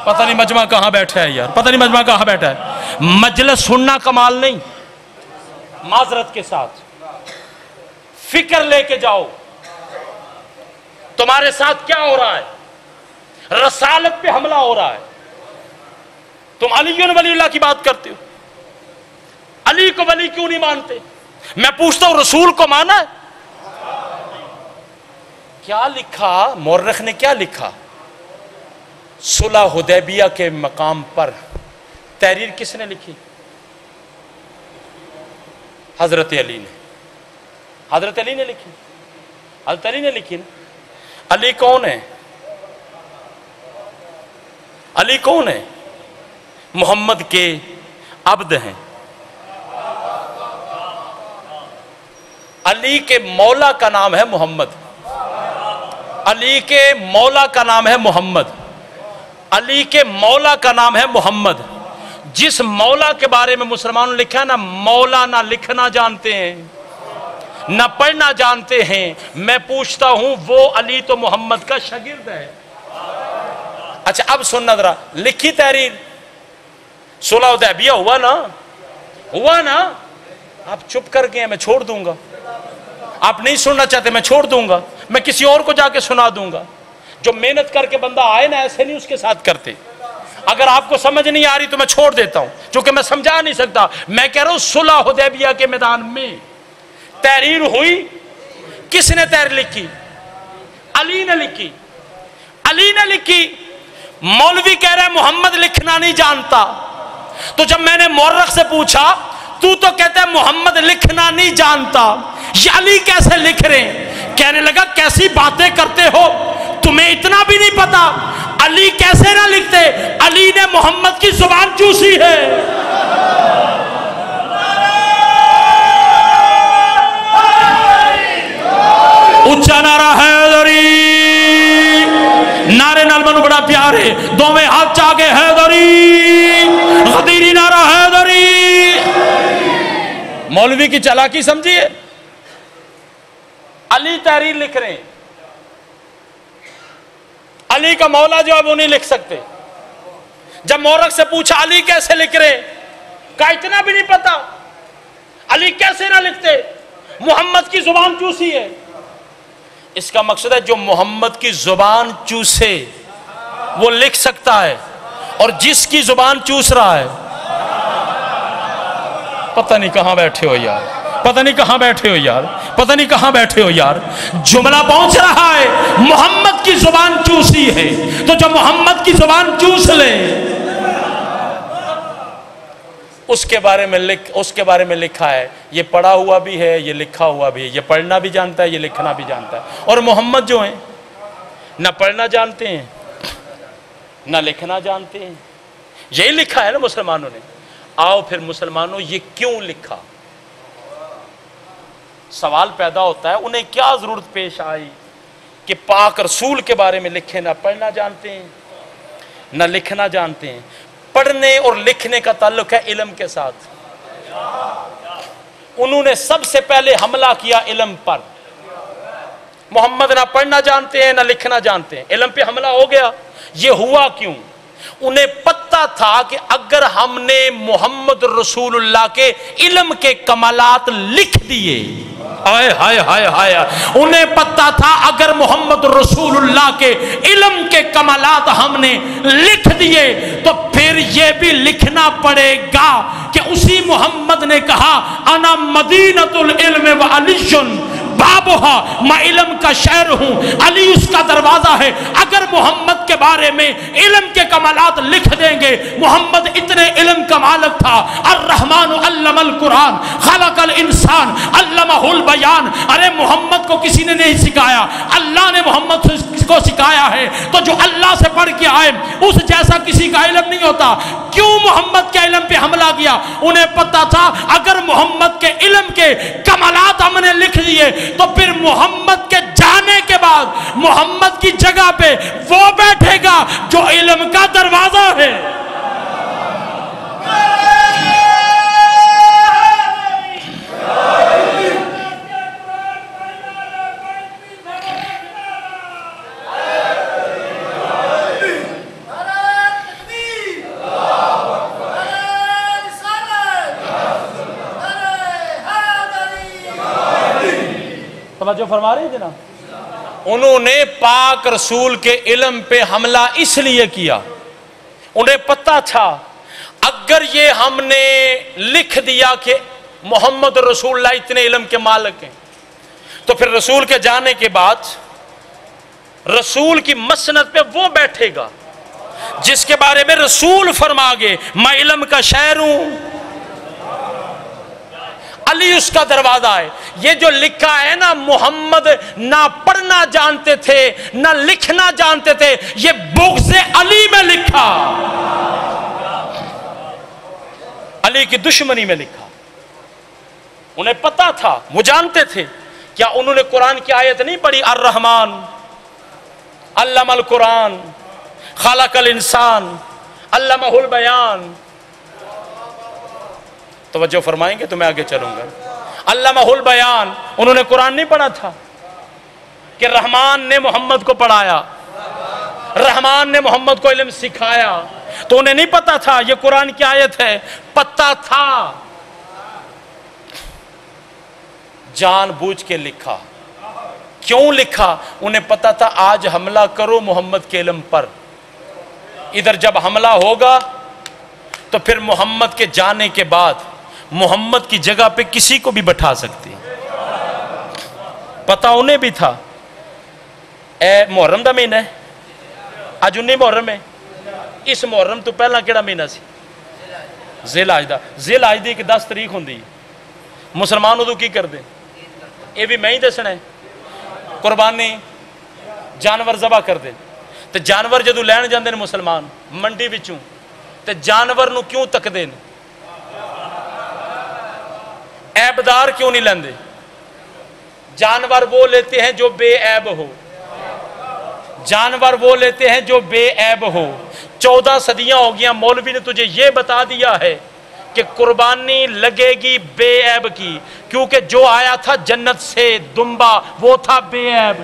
پتہ نہیں مجمع کہاں بیٹھا ہے یار، پتہ نہیں مجمع کہاں بیٹھا ہے۔ مجلس سننا کمال نہیں، معذرت کے ساتھ فکر لے کے جاؤ تمہارے ساتھ کیا ہو رہا ہے۔ رسالت پہ حملہ ہو رہا ہے، تم علی ولی اللہ کی بات کرتے ہو، علی کو ولی کیوں نہیں مانتے؟ میں پوچھتا ہوں رسول کو مانا ہے؟ کیا لکھا مورخ نے؟ کیا لکھا؟ صلح حدیبیہ کے مقام پر تحریر کس نے لکھی؟ حضرت علی نے، حضرت علی نے لکھی، حضرت علی نے لکھی نا۔ علی کون ہے؟ علی کون ہے؟ محمد کے عبد ہیں۔ علی کے مولا کا نام ہے محمد، علی کے مولا کا نام ہے محمد، علی کے مولا کا نام ہے محمد۔ جس مولا کے بارے میں مسلمانوں نے لکھا ہے نا، مولا نہ لکھنا جانتے ہیں نہ پڑھنا جانتے ہیں، میں پوچھتا ہوں وہ علی تو محمد کا شاگرد ہے۔ اچھا اب سننا ذرا، لکھی تحریر، صلح حدیبیہ ہوا نا، ہوا نا، آپ چپ کر گئے، میں چھوڑ دوں گا۔ آپ نہیں سننا چاہتے، میں چھوڑ دوں گا، میں کسی اور کو جا کے سنا دوں گا۔ جو محنت کر کے بندہ آئے نا، ایسے نہیں اس کے ساتھ کرتے۔ اگر آپ کو سمجھ نہیں آ رہی تو میں چھوڑ دیتا ہوں، چونکہ میں سمجھا نہیں سکتا۔ میں کہہ رہا ہوں صلح حدیبیہ کے میدان میں تحریر ہوئی، کس نے تحریر لکھی؟ علی نے لکھی، علی نے لکھی۔ مولوی کہہ رہے محمد لکھنا نہیں جانتا، تو جب میں نے مورخ سے پوچھا، تو کہتا ہے محمد لکھنا نہیں جانتا، یہ علی کیسے لکھ رہے ہیں؟ کہنے لگا کیسی باتیں کرتے ہو، تمہیں اتنا بھی نہیں پتا علی کیسے نہ لکھتے؟ علی نے محمد کی زبان چوسی ہے۔ اچھا نعرہ حیدری، نعرے نال منو بڑا پیار ہے، دو میں ہاتھ چاہ کے حیدری، غدیری نعرہ حیدری۔ مولوی کی چالاکی سمجھیے، علی تحریر لکھ رہے ہیں، علی کا مولا جو ہے وہ نہیں لکھ سکتے۔ جب مورخ سے پوچھا علی کیسے لکھ رہے، کہا اتنا بھی نہیں پتا، علی کیسے نہ لکھتے، محمد کی زبان چوسی ہے۔ اس کا مقصد ہے جو محمد کی زبان چوسے وہ لکھ سکتا ہے، اور جس کی زبان چوس رہا ہے، پتہ نہیں کہاں بیٹھے ہو یار، پتہ نہیں کہاں بیٹھے ہو یار، پتہ نہیں کہاں بیٹھے ہو یار۔ جملہ پہنچ رہا ہے، محمد کی زبان چوسی ہے، تو جو محمد کی زبان چوس لے اس کے بارے میں لکھا ہے، یہ پڑھا ہوا بھی ہے، یہ لکھا ہوا بھی ہے، یہ پڑھنا بھی جانتا ہے، یہ لکھنا بھی جانتا ہے۔ اور محمد جو ہیں نہ پڑھنا جانتے ہیں نہ لکھنا جانتے ہیں، یہی لکھا ہے نا مسلمانوں نے۔ آؤ پھر مسلمانوں، یہ کیوں لکھا؟ سوال پیدا ہوتا ہے، انہیں کیا ضرورت پیش آئی کہ پاک رسول کے بارے میں لکھیں، نہ پڑھنا جانتے ہیں نہ لکھنا جانتے ہیں. پڑھنے اور لکھنے کا تعلق ہے علم کے ساتھ. انہوں نے سب سے پہلے حملہ کیا علم پر. محمد نہ پڑھنا جانتے ہیں نہ لکھنا جانتے ہیں, علم پہ حملہ ہو گیا. یہ ہوا کیوں؟ انہیں پتہ تھا کہ اگر ہم نے محمد رسول اللہ کے علم کے کمالات لکھ دیے, ہائے ہائے ہائے ہائے, انہیں پتہ تھا اگر محمد رسول اللہ کے علم کے کمالات ہم نے لکھ دیے تو پھر یہ بھی لکھنا پڑے گا کہ اسی محمد نے کہا انا مدینۃ العلم و علی بابھا, میں علم کا شہر ہوں, علی اس کا دروازہ ہے. اگر محمد کے بارے میں علم کے کمالات لکھ دیں گے, محمد اتنے علم کا مالک تھا. الرحمن علم القرآن خلق الانسان علمہ البیان. ارے محمد کو کسی نے نہیں سکھایا, اللہ نے محمد کو سکھایا ہے. تو جو اللہ سے پڑھ کے آئے اس جیسا کسی کا علم نہیں ہوتا. کیوں محمد کے علم پہ حملہ کیا؟ انہیں پتا تھا اگر محمد کے علم کے کمالات ہم نے لکھ دیے تو پھر محمد کے جانے کے بعد محمد کی جگہ پہ وہ بیٹھے گا جو علم کا دروازہ ہے. توجہ فرما رہے ہیں جناب. انہوں نے پاک رسول کے علم پہ حملہ اس لیے کیا, انہیں پتا تھا اگر یہ ہم نے لکھ دیا کہ محمد رسول اللہ اتنے علم کے مالک ہیں تو پھر رسول کے جانے کے بعد رسول کی مسند پہ وہ بیٹھے گا جس کے بارے میں رسول فرما گے میں علم کا شہر ہوں, علی اس کا دروازہ ہے. یہ جو لکھا ہے نا محمد نہ پڑھنا جانتے تھے نہ لکھنا جانتے تھے, یہ بغض علی میں لکھا, علی کی دشمنی میں لکھا. انہیں پتا تھا, وہ جانتے تھے. کیا انہوں نے قرآن کی آیت نہیں پڑھی الرحمن علم القرآن خلق الانسان علمہ البیان؟ توجہ فرمائیں گے تو میں آگے چلوں گا. علمہ البیان, انہوں نے قرآن نہیں پڑھا تھا کہ رحمان نے محمد کو پڑھایا, رحمان نے محمد کو علم سکھایا؟ تو انہیں نہیں پتا تھا یہ قرآن کی آیت ہے؟ پتا تھا, جان بوجھ کے لکھا. کیوں لکھا؟ انہیں پتا تھا آج حملہ کرو محمد کے علم پر, ادھر جب حملہ ہوگا تو پھر محمد کے جانے کے بعد محمد کی جگہ پہ کسی کو بھی بٹھا سکتی. پتا انہیں بھی تھا. اے محرم دا مہینہ ہے, اج 19 محرم ہے. اس محرم تو پہلا کیڑا مہینہ سی؟ ذی الحج دا. ذی الحج دی 10 تاریخ ہوندی. مسلمان ادو کی کر دے؟ یہ بھی میں ہی دسنا ہے. قربانی جانور ذبح کر دے. تو جانور جدو لین جاندے نے مسلمان منڈی وچوں, تو جانور نو کیوں تکدے نے؟ عیبدار کیوں نہیں لیندے؟ جانور وہ لیتے ہیں جو بے عیب ہو, جانور وہ لیتے ہیں جو بے عیب ہو. 14 صدیاں ہو گیا مولوی نے تجھے یہ بتا دیا ہے کہ قربانی لگے گی بے عیب کی, کیونکہ جو آیا تھا جنت سے دمبا وہ تھا بے عیب,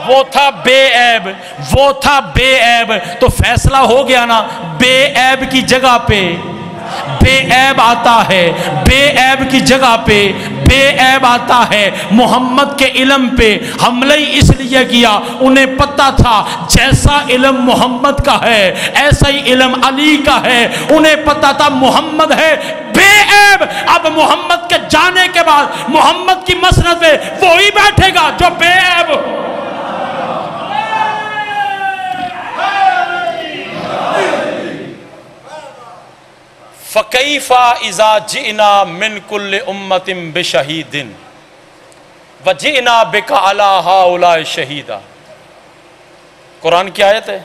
وہ تھا بے عیب, وہ تھا بے عیب. تو فیصلہ ہو گیا نا, بے عیب کی جگہ پہ بے عیب آتا ہے, بے عیب کی جگہ پہ بے عیب آتا ہے. محمد کے علم پہ حملہ اس لیے کیا, انہیں پتا تھا جیسا علم محمد کا ہے ایسا ہی علم علی کا ہے. انہیں پتا تھا محمد ہے بے عیب. اب محمد کے جانے کے بعد محمد کی مسند پہ وہی بیٹھے گا جو بے عیب ہو. فَكَيْفَ إِذَا جِئْنَا مِنْ كُلِّ أُمَّةٍ بِشَهِيدٍ وَجِئْنَا بِكَ عَلَىٰ هَٰؤُلَاءِ شَهِيدًا. قرآن کی آیت ہے,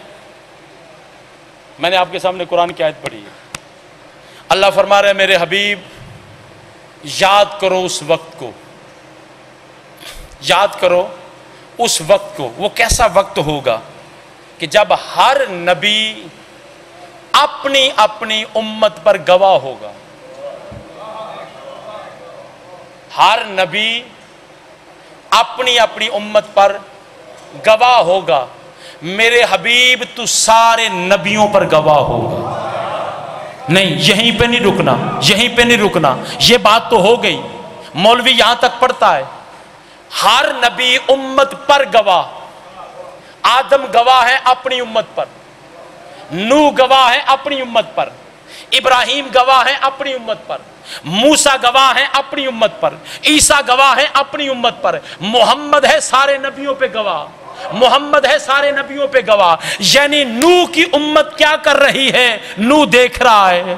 میں نے آپ کے سامنے قرآن کی آیت پڑھی ہے. اللہ فرما رہے ہیں میرے حبیب یاد کرو اس وقت کو, یاد کرو اس وقت کو. وہ کیسا وقت ہوگا کہ جب ہر نبی اپنی اپنی امت پر گواہ ہوگا، ہر نبی اپنی اپنی امت پر گواہ ہوگا، میرے حبیب تو سارے نبیوں پر گواہ ہوگا۔ نہیں، یہیں پہ نہیں رکنا، یہیں پہ نہیں رکنا، یہ بات تو ہو گئی، مولوی یہاں تک پڑھتا ہے ہر نبی امت پر گواہ۔ آدم گواہ ہے اپنی امت پر، نوح گواہ ہے اپنی امت پر، ابراہیم گواہ ہے اپنی امت پر، موسیٰ گواہ ہے اپنی امت پر، عیسیٰ گواہ ہے اپنی امت پر، محمد ہے سارے نبیوں پہ گواہ، محمد ہے سارے نبیوں پہ گواہ۔ یعنی نوح کی امت کیا کر رہی ہے؟ نوح دیکھ رہا ہے۔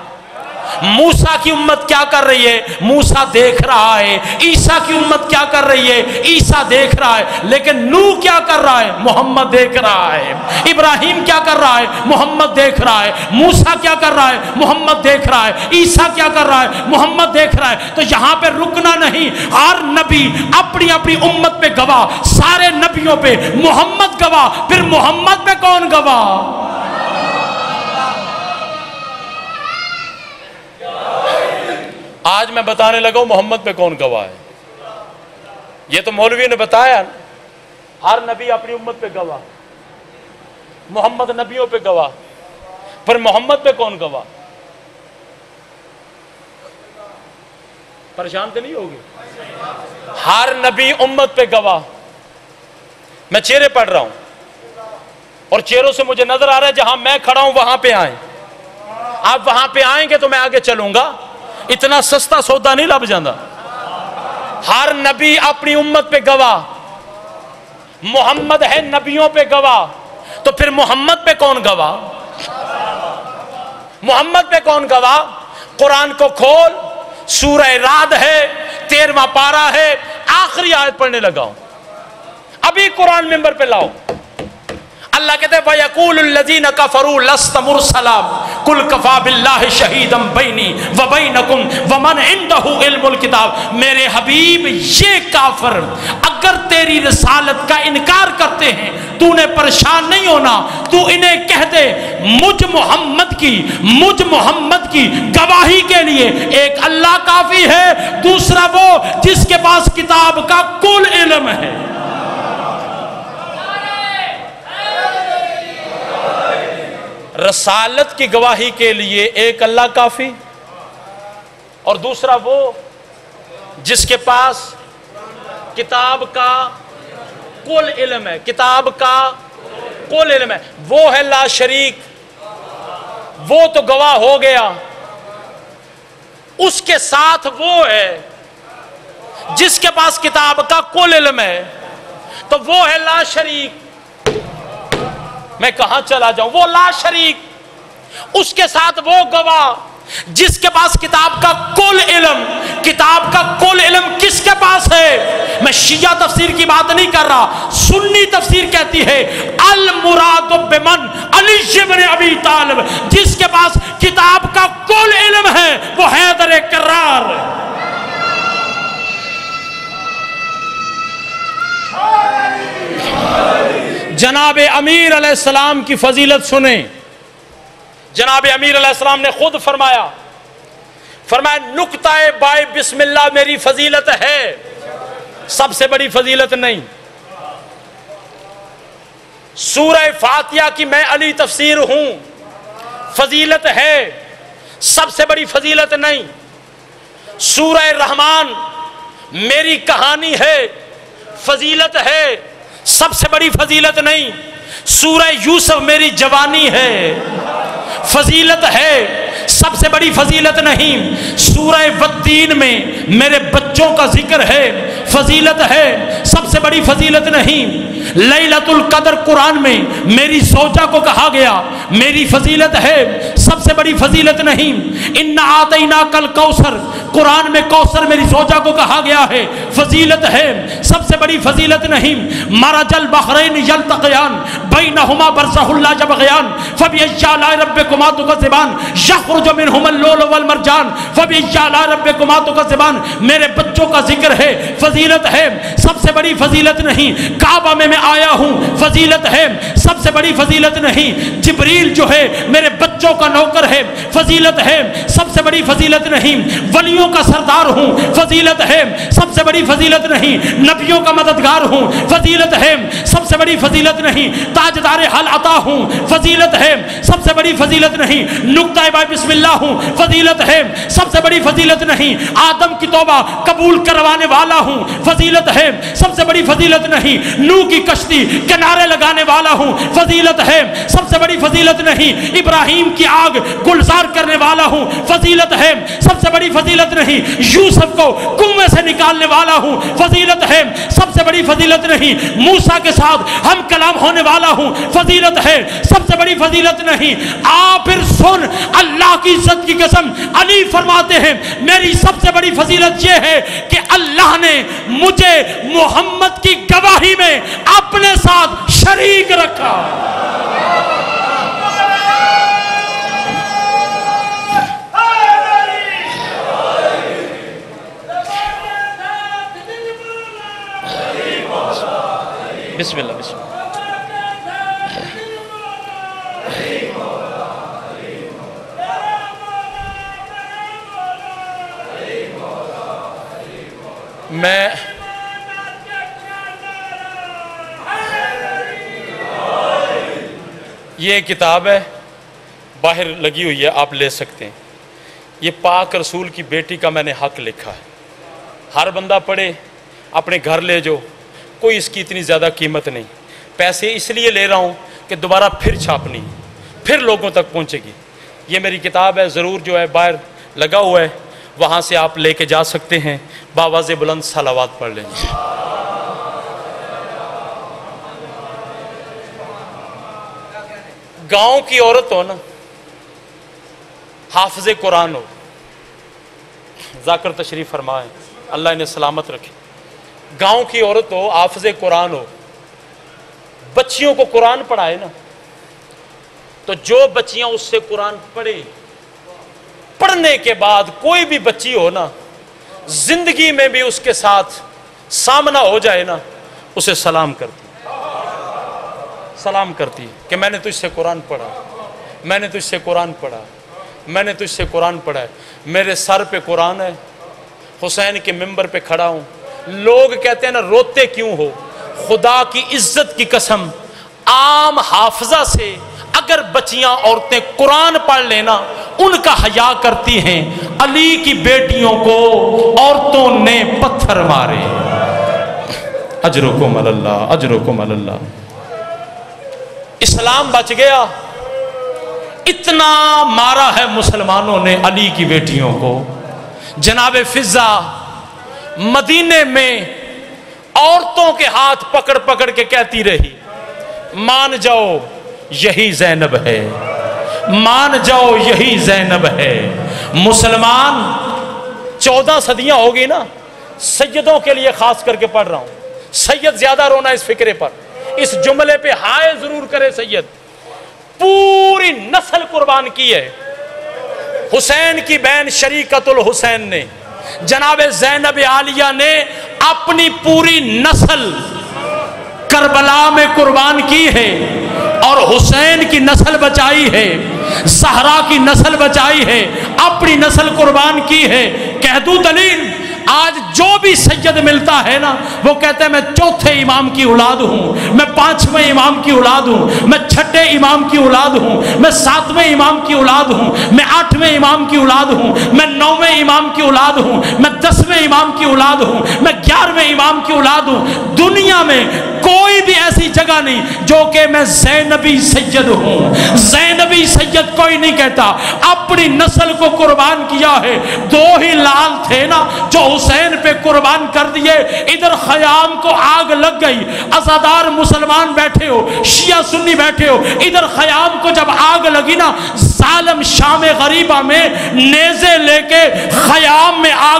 موسیٰ کی امت کیا کر رہی ہے؟ موسیٰ دیکھ رہا ہے۔ عیسیٰ کی امت کیا کر رہی ہے؟ عیسیٰ دیکھ رہا ہے۔ لیکن نوح کیا کر رہا ہے؟ محمد دیکھ رہا ہے۔ ابراہیم کیا کر رہا ہے؟ محمد دیکھ رہا ہے۔ موسیٰ کیا کر رہا ہے؟ محمد دیکھ رہا ہے۔ عیسیٰ کیا کر رہا ہے؟ محمد دیکھ رہا ہے۔ تو یہاں پہ رکنا نہیں، ہر نبی اپنی اپنی امت پہ گواہ، سارے نبیوں پہ محمد گواہ، پھر محمد پہ کون گواہ؟ آج میں بتانے لگا ہوں محمد پہ کون گواہ ہے۔ یہ تو مولوی نے بتایا، ہر نبی اپنی امت پہ گواہ، محمد نبیوں پہ گواہ، پھر محمد پہ کون گواہ؟ پریشان تو نہیں ہوگی؟ ہر نبی امت پہ گواہ۔ میں چہرے پڑھ رہا ہوں اور چہروں سے مجھے نظر آ رہا ہے جہاں میں کھڑا ہوں وہاں پہ آئیں۔ آپ وہاں پہ آئیں گے تو میں آگے چلوں گا، اتنا سستا سودا نہیں لب جاندہ۔ ہر نبی اپنی امت پہ گواہ، محمد ہے نبیوں پہ گواہ، تو پھر محمد پہ کون گواہ؟ محمد پہ کون گواہ؟ قرآن کو کھول، سورہ رعد ہے، 13واں پارہ ہے، آخری آیت پڑھنے لگا ہوں، ابھی قرآن ممبر پہ لاؤ۔ اللہ کہتے ہیں وَيَقُولُ الَّذِينَ كَفَرُوا لَسْتَ مُرْسَلًا قُلْ كَفَى بِاللَّهِ شَهِيدًا بَيْنِي وَبَيْنَكُمْ وَمَنْ عِنْدَهُ عِلْمُ الْكِتَابِ۔ میرے حبیب یہ کافر اگر تیری رسالت کا انکار کرتے ہیں تو انہیں پریشان نہیں ہونا، تو انہیں کہہ دے مجھ محمد کی گواہی کے لیے ایک اللہ کافی ہے، دوسرا وہ جس کے پاس کتاب کا کل علم ہے۔ رسالت کی گواہی کے لیے ایک اللہ کافی، اور دوسرا وہ جس کے پاس کتاب کا کل علم ہے، کتاب کا کل علم ہے، وہ ہے لا شریک، وہ تو گواہ ہو گیا، اس کے ساتھ وہ ہے جس کے پاس کتاب کا کل علم ہے، تو وہ ہے لا شریک۔ میں کہاں چلا جاؤں؟ وہ لا شریک، اس کے ساتھ وہ گواہ جس کے پاس کتاب کا کل علم۔ کتاب کا کل علم کس کے پاس ہے؟ میں شیعہ تفسیر کی بات نہیں کر رہا، سنی تفسیر کہتی ہے المراد بمن علی بن ابی طالب، جس کے پاس کتاب کا کل علم ہے وہ حیدر کرار۔ جناب امیر علیہ السلام کی فضیلت سنیں۔ جناب امیر علیہ السلام نے خود فرمایا نکتہ بائے بسم اللہ میری فضیلت ہے، سب سے بڑی فضیلت نہیں۔ سورہ فاتحہ کی میں علی تفسیر ہوں، فضیلت ہے، سب سے بڑی فضیلت نہیں۔ سورہ رحمان میری کہانی ہے، فضیلت ہے، سب سے بڑی فضیلت نہیں۔ سورہ یوسف میری جوانی ہے، فضیلت ہے، سب سے بڑی فضیلت نہیں۔ سورہ والتین میں میرے بچوں کا ذکر ہے، فضیلت ہے، سب سے بڑی فضیلت نہیں۔ لیلۃ القدر قرآن میں میری زوجہ کو کہا گیا، میری فضیلت ہے، سب سے بڑی فضیلت نہیں۔ اِنَّا آتَيْنَاكَ الْكَوْثَرَ قرآن میں کوثر میری زوجہ کو کہا گیا ہے فضیلت ہے، سب سے بڑی فضیلت نہیں۔ مرج البحرین یلتقیان بینہما برزخ لا یبغیان فبأی آلاء ربکما تکذبان یخرج منہما اللؤلؤ والمرجان فبأی آلاء ربکما تکذبان۔ میرے بچوں کا ذکر ہے، فضیلت ہے، سب سے بڑی فضیلت نہیں۔ کعبہ میں آیا ہوں، فضیلت ہے، سب سے بڑی فضیلت نہیں۔ جبریل جو ہے میرے بچوں کا نوکر ہے، فضیلت ہے، سب سے بڑی فضیلت نہیں۔ ولیوں کا سردار ہوں، فضیلت ہے، سب سے بڑی فضیلت نہیں۔ نبیوں کا مددگار ہوں، فضیلت ہے، سب سے بڑی فضیلت نہیں۔ تاجدار حل عطا ہوں، فضیلت ہے، سب سے بڑی فضیلت نہیں۔ نقطہ بائے بسم اللہ ہوں، فضیلت ہے، سب سے بڑی فضیلت نہیں۔ آدم کی توبہ قبول کروانے والا ہوں، فضیلت ہے، سب سے بڑی فضیلت نہیں۔ نوح کی کشتی کنارے لگانے والا ہوں، فضیلت ہے، سب سے بڑی فضیلت نہیں۔ ابراہیم کی آگ گلزار کرنے والا ہوں، فضیلت ہے، سب سے بڑی فضیلت نہیں۔ یوسف کو کنویں سے نکالنے والا ہوں، فضیلت ہے، سب سے بڑی فضیلت نہیں۔ موسیٰ کے ساتھ ہم کلام ہونے والا ہوں، فضیلت ہے، سب سے بڑی فضیلت نہیں۔ پھر سن، اللہ کی عزت کی قسم علی فرماتے ہیں میری سب سے بڑی فضیلت یہ ہے کہ اللہ نے مجھے محمد کی گواہی میں اپنے ساتھ شریک رکھا۔ بسم اللہ بسم اللہ۔ میں یہ کتاب ہے باہر لگی ہوئی ہے، آپ لے سکتے ہیں۔ یہ پاک رسول کی بیٹی کا میں نے حق لکھا ہے، ہر بندہ پڑھے، اپنے گھر لے جو، کوئی اس کی اتنی زیادہ قیمت نہیں۔ پیسے اس لیے لے رہا ہوں کہ دوبارہ پھر چھاپنی، پھر لوگوں تک پہنچے گی۔ یہ میری کتاب ہے، ضرور جو ہے باہر لگا ہوا ہے، وہاں سے آپ لے کے جا سکتے ہیں۔ باواز بلند صلوات پڑھ لیں۔ گاؤں کی عورت ہو نا، حافظ قرآن ہو، ذاکر تشریف فرمائے، اللہ انہیں سلامت رکھے۔ گاؤں کی عورت ہو، حافظ قرآن ہو، بچیوں کو قرآن پڑھائے نا، تو جو بچیاں اس سے قرآن پڑھے، پڑھنے کے بعد کوئی بھی بچی ہو نا، زندگی میں بھی اس کے ساتھ سامنا ہو جائے نا، اسے سلام کرتی، سلام کرتی کہ میں نے تجھ سے قرآن پڑھا، میں نے تجھ سے قرآن پڑھا، میں نے تجھ سے قرآن پڑھا ہے، میرے سر پہ قرآن ہے، حسین کے ممبر پہ کھڑا ہوں۔ لوگ کہتے ہیں نا روتے کیوں ہو، خدا کی عزت کی قسم، عام حافظہ سے اگر بچیاں عورتیں قرآن پڑھ لینا، ان کا حیا کرتی ہیں۔ علی کی بیٹیوں کو عورتوں نے پتھر مارے، اجرکم اللہ، اجرکم اللہ۔ اسلام بچ گیا، اتنا مارا ہے مسلمانوں نے علی کی بیٹیوں کو۔ جناب فضہ مدینے میں عورتوں کے ہاتھ پکڑ پکڑ کے کہتی رہی، مان جاؤ یہی زینب ہے، مان جاؤ یہی زینب ہے۔ مسلمان 14 صدیاں ہو گئی نا، سیدوں کے لیے خاص کر کے پڑھ رہا ہوں۔ سید زیادہ رونا اس فکرے پر، اس جملے پہ ہائے ضرور کرے سید۔ پوری نسل قربان کی ہے حسین کی بہن شریکت الحسین نے، جناب زینب عالیہ نے اپنی پوری نسل کربلا میں قربان کی ہے، اور حسین کی نسل بچائی ہے، زہرا کی نسل بچائی ہے، اپنی نسل قربان کی ہے۔ کہہ دوں دلیل، آج جو بھی سید ملتا ہے نا، وہ کہتے ہیں میں چوتھے امام کی اولاد ہوں، میں 5ویں امام کی اولاد ہوں، میں 6 امام کی اولاد ہوں، میں 7ویں امام کی اولاد ہوں، میں 8ویں امام کی اولاد ہوں، میں 9ویں امام کی اولاد ہوں، میں 10ویں امام کی اولاد ہوں، میں 11ویں امام کی اولاد ہوں۔ دنیا میں کوئی بھی ایسی جگہ نہیں جو کہ میں زینبی سید ہوں۔ زینبی سید کوئی نہیں کہتا، اپنی نسل کو قربان کیا ہے۔ 2 ہی لال تھے نا جو حسین پہ قربان کر دیے۔ ادھر خیام کو آگ لگ گئی، عزادار مسلمان بیٹھے ہو، شیعہ سنی بیٹھے ہو، ادھر خیام کو جب آگ لگی نا، ظالم شام غریبہ میں نیزے لے کے خیام میں آگ